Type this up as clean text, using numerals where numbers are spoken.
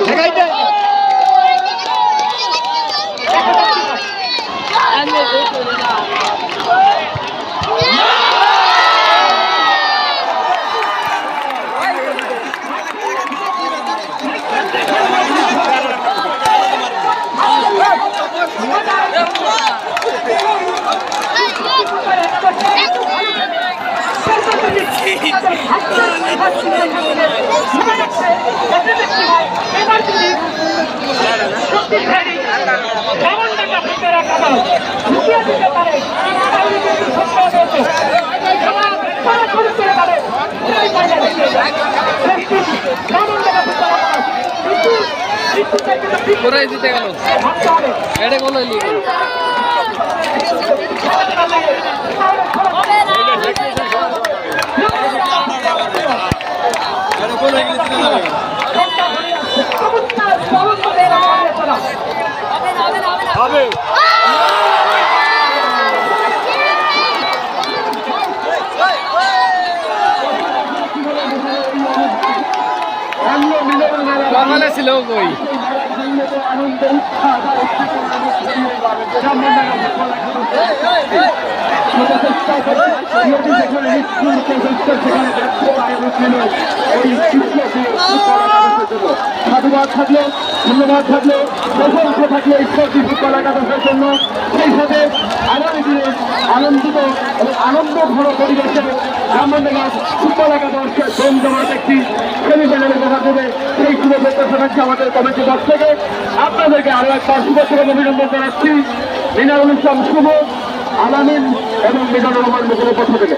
দেখাইতে কোথায় জিতে গেল এটা বলো হবে সকালে ছিল কই সাধুবাদ থাকলো ধন্যবাদ থাকলো প্রশংসা থাকলো ঈশ্বরদী ফুটবল একাদশের জন্য সেই সাথে আগামী দিনে আনন্দিত এবং আনন্দ ঘন পরিবেশে ব্রাহ্মণবাড়িয়া ফুটবল একাদশকে জমজমাট একটি সেমিফাইনালে দেখা দেবে সেই শুভ প্রত্যাশা থাকছে আমাদের কমিটির পক্ষ থেকে আপনাদেরকে আরো একবার শুভেচ্ছা এবং অভিনন্দন জানাচ্ছি মিনারুল ইসলাম শুভ আলামিন এবং মিজানুর রহমান মুকুলের পক্ষ থেকে।